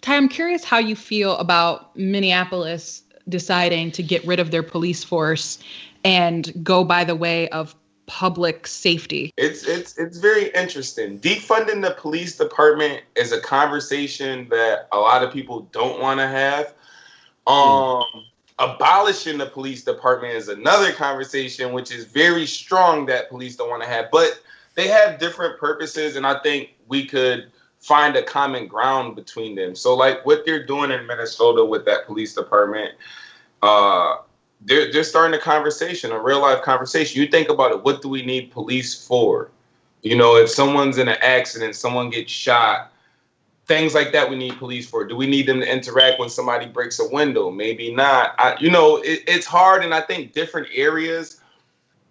Ty, I'm curious how you feel about Minneapolis deciding to get rid of their police force and go by the way of public safety. It's very interesting. Defunding the police department is a conversation that a lot of people don't want to have. Abolishing the police department is another conversation, which is very strong that police don't want to have. But they have different purposes, and I think we could find a common ground between them. So, like what they're doing in Minnesota with that police department, they're starting a conversation, a real life conversation. You think about it. What do we need police for? You know, if someone's in an accident, someone gets shot, things like that we need police for. Do we need them to interact when somebody breaks a window? Maybe not. It's hard. And I think different areas,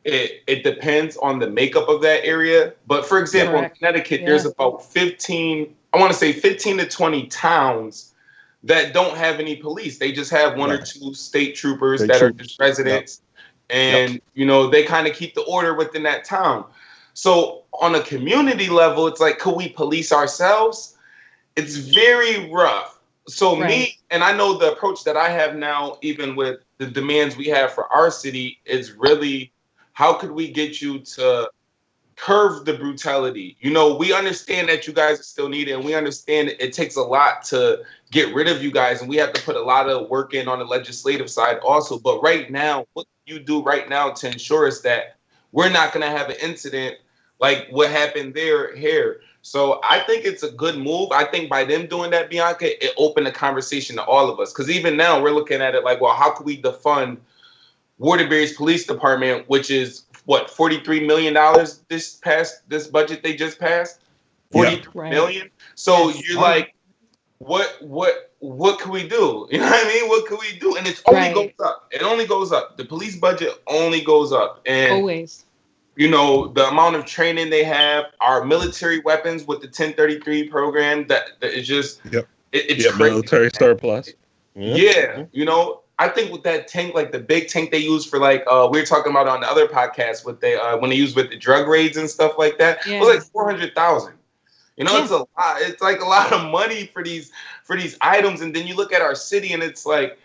it depends on the makeup of that area. But for example, in Connecticut, there's about 15 to 20 towns that don't have any police. They just have one or two state troopers that are just residents. And, they kind of keep the order within that town. So on a community level, it's like, could we police ourselves? It's very rough. So me, and I know the approach that I have now, even with the demands we have for our city, is really, how could we get you to curve the brutality? We understand that you guys are still needed, and we understand it takes a lot to get rid of you guys, and we have to put a lot of work in on the legislative side also. But right now, what you do right now to ensure is that we're not going to have an incident like what happened here. So I think it's a good move. I think by them doing that, Bianca, it opened the conversation to all of us. Because even now we're looking at it like, well, how could we defund Waterbury's police department, which is what, $43 million this budget they just passed? $43 million. So you're like, what can we do? You know what I mean? What can we do? And it only goes up. It only goes up. The police budget only goes up. And always. The amount of training they have, our military weapons with the 1033 program, that is just it's crazy. Military surplus. I think with that tank, like the big tank they use for we were talking about on the other podcast with when they use with the drug raids and stuff like that, it was like 400,000. It's a lot. It's like a lot of money for these items. And then you look at our city and it's like,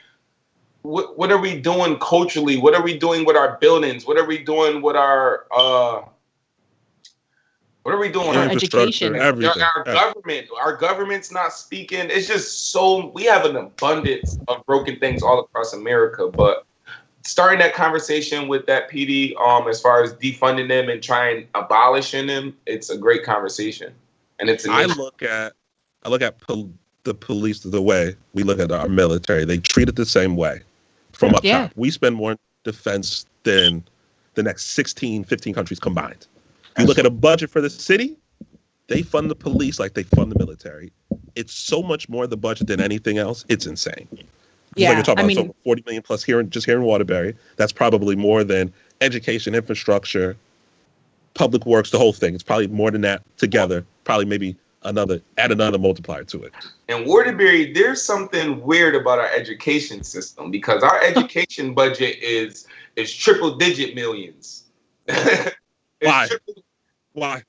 what are we doing culturally? What are we doing with our buildings? What are we doing with our education? Everything. Our government's not speaking. It's just we have an abundance of broken things all across America. But starting that conversation with that PD, as far as defunding them and trying abolishing them, it's a great conversation. And I look at the police the way we look at our military. They treat it the same way from up top. We spend more in defense than the next 16, 15 countries combined. You look at a budget for the city, they fund the police like they fund the military. It's so much more the budget than anything else. It's insane. Like you're talking about, so $40 million plus here in Waterbury. That's probably more than education, infrastructure, public works, the whole thing. It's probably more than that together. Probably maybe add another multiplier to it. In Waterbury, there's something weird about our education system because our education budget is triple digit millions. Why?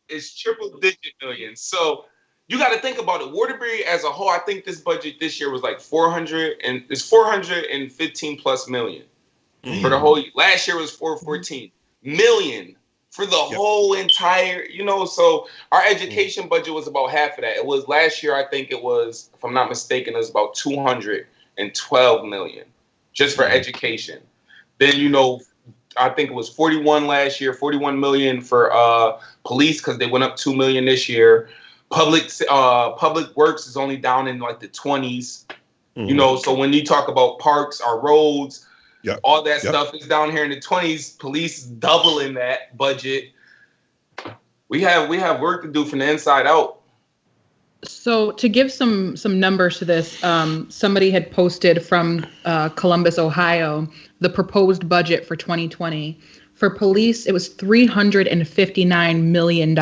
It's triple digit millions. So you got to think about it. Waterbury as a whole, I think this budget this year was like 415 plus million for the whole year. Last year was 414 million for the whole entire, so our education budget was about half of that. It was last year, I think it was, if I'm not mistaken, it was about 212 million just for education. Then, I think it was 41 last year, 41 million for police because they went up 2 million this year. Public works is only down in like the 20s. So when you talk about parks, our roads, all that stuff is down here in the 20s. Police doubling that budget. We have work to do from the inside out. So to give some numbers to this, somebody had posted from Columbus, Ohio, the proposed budget for 2020. For police, it was $359 million.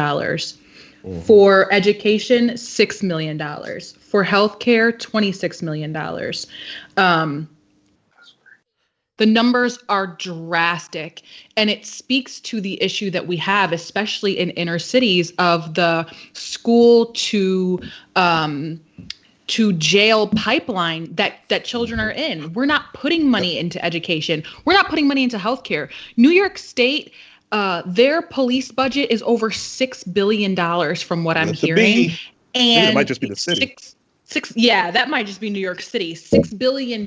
For education, $6 million. For healthcare, $26 million. The numbers are drastic, and it speaks to the issue that we have, especially in inner cities, of the school to to jail pipeline that children are in. We're not putting money into education. We're not putting money into healthcare. New York State, their police budget is over $6 billion from what I'm hearing. And it might just be the city. That might just be New York City, $6 billion.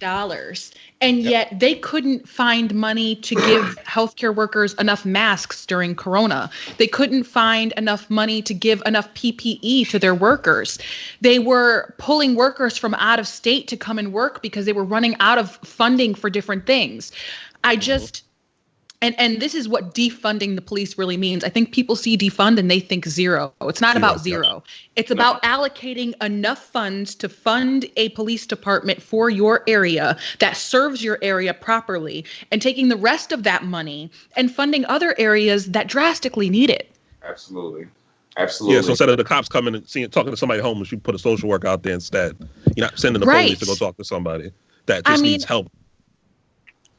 And yet they couldn't find money to give healthcare workers enough masks during Corona. They couldn't find enough money to give enough PPE to their workers. They were pulling workers from out of state to come and work because they were running out of funding for different things. And this is what defunding the police really means. I think people see defund and they think zero. It's not about zero. It's about allocating enough funds to fund a police department for your area that serves your area properly, and taking the rest of that money and funding other areas that drastically need it. Absolutely. Yeah, so instead of the cops coming and talking to somebody homeless, you put a social worker out there instead. You're not sending the police to go talk to somebody that just needs help.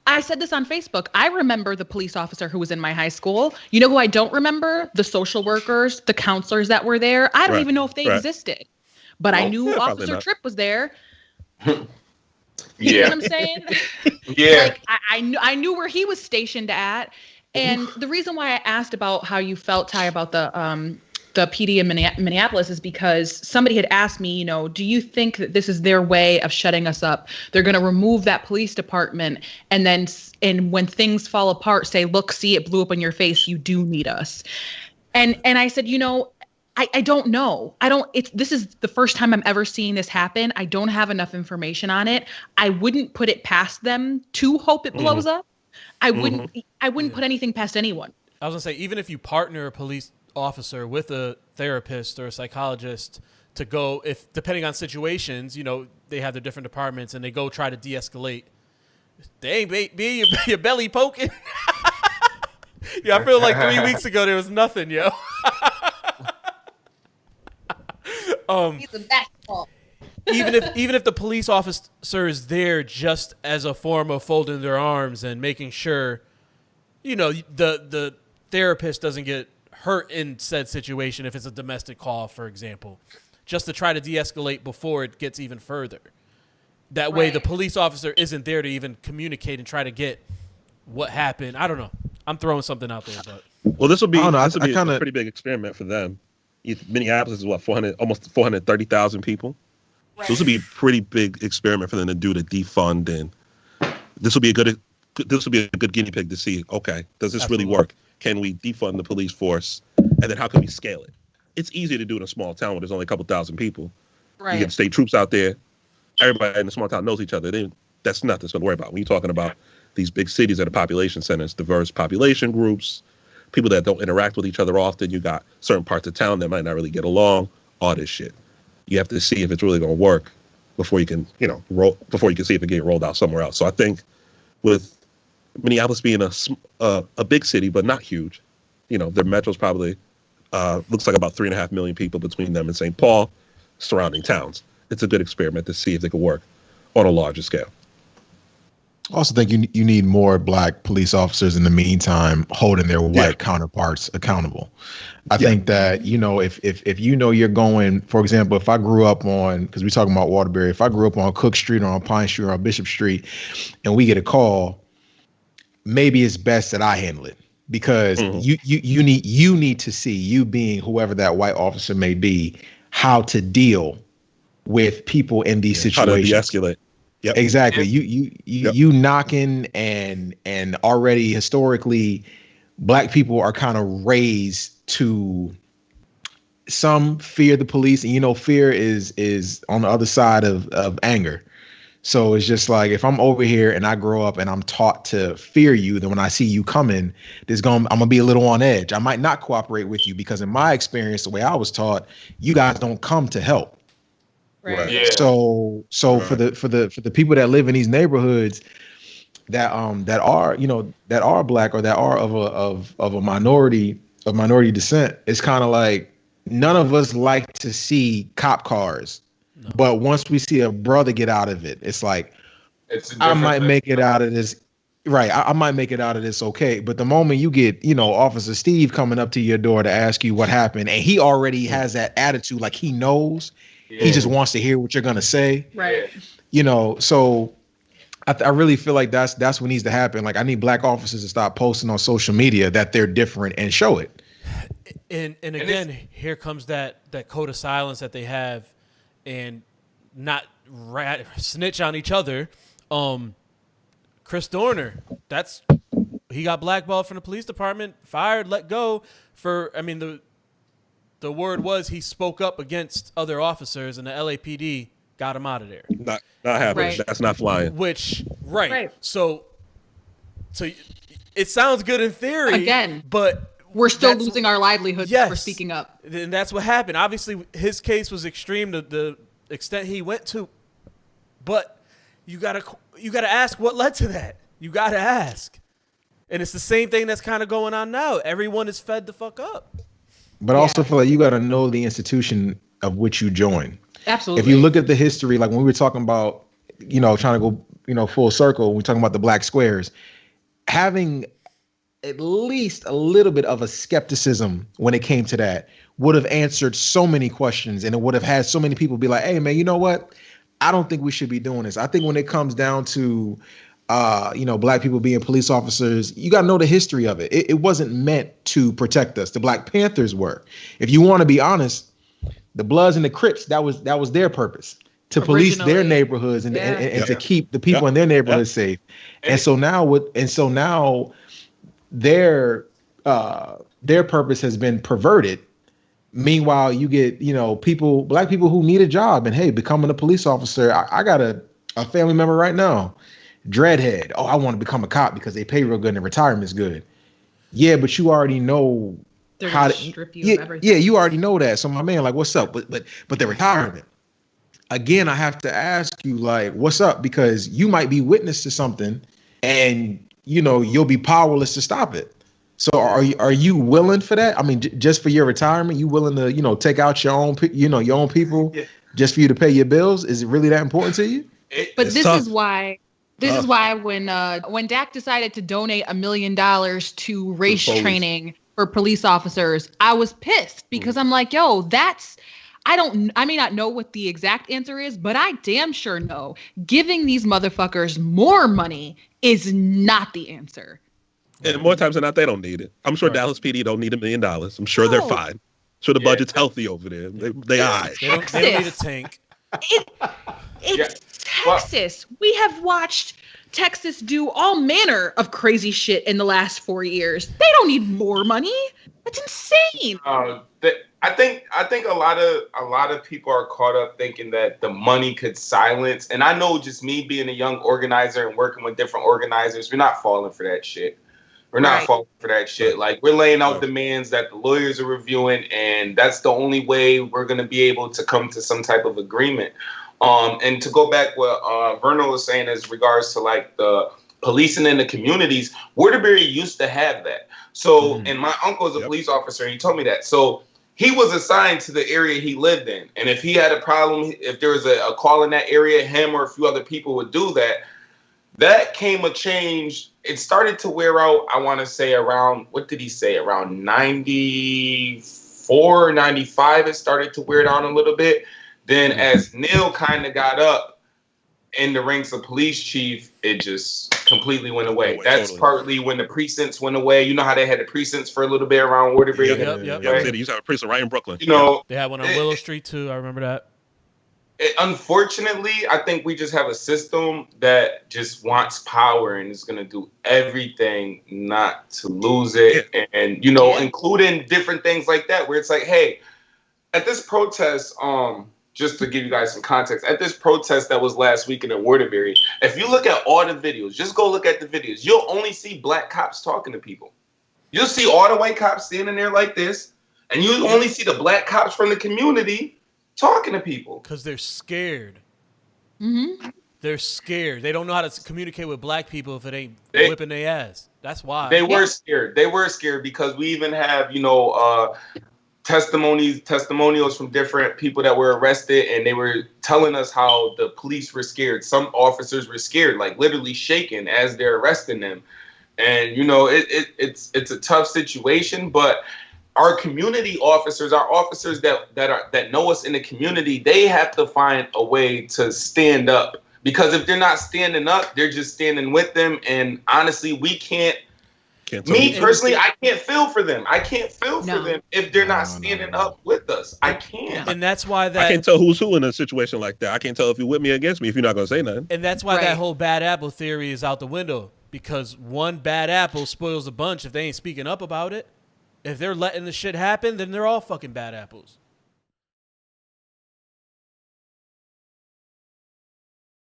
I said this on Facebook. I remember the police officer who was in my high school. You know who I don't remember? The social workers, the counselors that were there. I don't even know if they existed. But I knew Officer Tripp was there. You know what I'm saying? Like I knew where he was stationed at. And the reason why I asked about how you felt, Ty, about the PD in Minneapolis is because somebody had asked me, do you think that this is their way of shutting us up? They're going to remove that police department and then when things fall apart, say, look, see, it blew up in your face. You do need us. And I said, I don't know. This is the first time I'm ever seeing this happen. I don't have enough information on it. I wouldn't put it past them to hope it blows up. I wouldn't put anything past anyone. I was going to say, even if you partner a police officer with a therapist or a psychologist to go, if depending on situations, they have their different departments and they go try to de-escalate, they ain't be your belly poking. I feel like 3 weeks ago there was nothing, yo. He's a basketball. even if the police officer is there just as a form of folding their arms and making sure, the therapist doesn't get hurt in said situation, if it's a domestic call, for example, just to try to de-escalate before it gets even further. That way the police officer isn't there to even communicate and try to get what happened. I don't know. I'm throwing something out there, but this will be a pretty big experiment for them. Minneapolis is almost 430,000 people. Right. So this will be a pretty big experiment for them to do to defund, and this will be a good guinea pig to see, okay, does this really work? Can we defund the police force? And then how can we scale it? It's easy to do in a small town where there's only a couple thousand people. Right. You get state troops out there. Everybody in the small town knows each other. That's nothing to worry about. When you're talking about these big cities that are population centers, diverse population groups, people that don't interact with each other often, you got certain parts of town that might not really get along, all this shit. You have to see if it's really going to work before you can, before you can see if it get rolled out somewhere else. So I think with Minneapolis being a big city, but not huge, their metro's probably looks like about 3.5 million people between them and St. Paul, surrounding towns. It's a good experiment to see if they could work on a larger scale. I also think you need more black police officers in the meantime holding their white counterparts accountable. I think that, if you're going, for example, if I grew up on, because we're talking about Waterbury, if I grew up on Cook Street or on Pine Street or on Bishop Street and we get a call, maybe it's best that I handle it, because you need to see, you being whoever that white officer may be, how to deal with people in these situations. How to de-escalate. Yep. Exactly. You knocking and already historically black people are kind of raised to some fear the police, and fear is on the other side of anger. So it's just like, if I'm over here and I grow up and I'm taught to fear you, then when I see you coming, I'm gonna be a little on edge. I might not cooperate with you because in my experience, the way I was taught, you guys don't come to help. Right. Yeah. So for the people that live in these neighborhoods that are black or that are of a minority descent, it's kind of like none of us like to see cop cars. No. But once we see a brother get out of it, it's like, I might make it out of this. Right. I might make it out of this. Okay. But the moment you get, Officer Steve coming up to your door to ask you what happened, and he already has that attitude, like he knows, He just wants to hear what you're gonna say. Right. You know, so I really feel like that's what needs to happen. Like, I need black officers to stop posting on social media that they're different and show it. And again, here comes that code of silence that they have, and not snitch on each other. Chris Dorner, he got blackballed from the police department, fired, let go for. I mean, the word was he spoke up against other officers, and the LAPD got him out of there. Not happening. Right. That's not flying. Right. So it sounds good in theory. Again, but we're still losing our livelihoods for speaking up. And that's what happened. Obviously, his case was extreme to the extent he went to. But you gotta ask what led to that. You gotta ask. And it's the same thing that's kind of going on now. Everyone is fed the fuck up. But I also feel like you got to know the institution of which you join. Absolutely. If you look at the history, like when we were talking about, trying to go, full circle, we're talking about the black squares, having at least a little bit of a skepticism when it came to that would have answered so many questions, and it would have had so many people be like, hey, man, you know what? I don't think we should be doing this. I think when it comes down to, black people being police officers, you got to know the history of it. It wasn't meant to protect us. The Black Panthers were. If you want to be honest, the Bloods and the Crips, that was their purpose, to police their neighborhoods and to keep the people in their neighborhoods safe. And so now their purpose has been perverted. Meanwhile, you get, black people who need a job, and hey, becoming a police officer. I got a family member right now, dreadhead. Oh, I want to become a cop because they pay real good and the retirement's good. Yeah, but you already know they're how to strip you of everything. Yeah, you already know that. So my man, like, what's up? But the retirement. Again, I have to ask you, like, what's up? Because you might be witness to something, and you'll be powerless to stop it. So are you willing for that? I mean, just for your retirement, you willing to take out your own people just for you to pay your bills? Is it really that important to you? But this is why when Dak decided to donate $1 million to race training for police officers, I was pissed because I'm like, yo, I may not know what the exact answer is, but I damn sure know giving these motherfuckers more money is not the answer. And more times than not, they don't need it. I'm sure Dallas PD don't need $1 million. I'm sure they're fine. I'm sure the budget's healthy over there. They all right. They don't need a tank. It's Texas. We have watched Texas do all manner of crazy shit in the last 4 years. They don't need more money. That's insane. I think a lot of people are caught up thinking that the money could silence. And I know, just me being a young organizer and working with different organizers, we're not falling for that shit. We're not falling for that shit. Like, we're laying out demands that the lawyers are reviewing, and that's the only way we're going to be able to come to some type of agreement. And to go back what Vernal was saying as regards to like the policing in the communities, Waterbury used to have that. So, and my uncle is a police officer, and he told me that. So he was assigned to the area he lived in. And if he had a problem, if there was a call in that area, him or a few other people would do that. That came a change. It started to wear out, I want to say around, what did he say? Around 94, 95, it started to wear down a little bit. Then as Neil kind of got up in the ranks of police chief, it just completely went away. That's partly when the precincts went away. You know how they had the precincts for a little bit around Waterbury? Yep. They used to have a precinct right in Brooklyn. They had one on Willow Street too. I remember that. Unfortunately, I think we just have a system that just wants power and is going to do everything not to lose it. Yeah. And, including different things like that, where it's like, hey, at this protest, just to give you guys some context, at this protest that was last weekend in Waterbury, if you look at all the videos, just go look at the videos, you'll only see black cops talking to people. You'll see all the white cops standing there like this, and you only see the black cops from the community talking to people. Because they're scared. Mm-hmm. They're scared. They don't know how to communicate with black people if it ain't whipping their ass. That's why. They were scared. They were scared because we even have, testimonials from different people that were arrested, and they were telling us how the police were scared. Some officers were scared, like literally shaking as they're arresting them. And, it's a tough situation, but our community officers, our officers that know us in the community, they have to find a way to stand up. Because if they're not standing up, they're just standing with them. And honestly, we can't. Me personally, I can't feel for them. I can't feel for them if they're not standing up with us. I can't. And that's why that I can't tell who's who in a situation like that. I can't tell if you're with me or against me if you're not gonna say nothing. And that's why that whole bad apple theory is out the window. Because one bad apple spoils a bunch if they ain't speaking up about it. If they're letting the shit happen, then they're all fucking bad apples.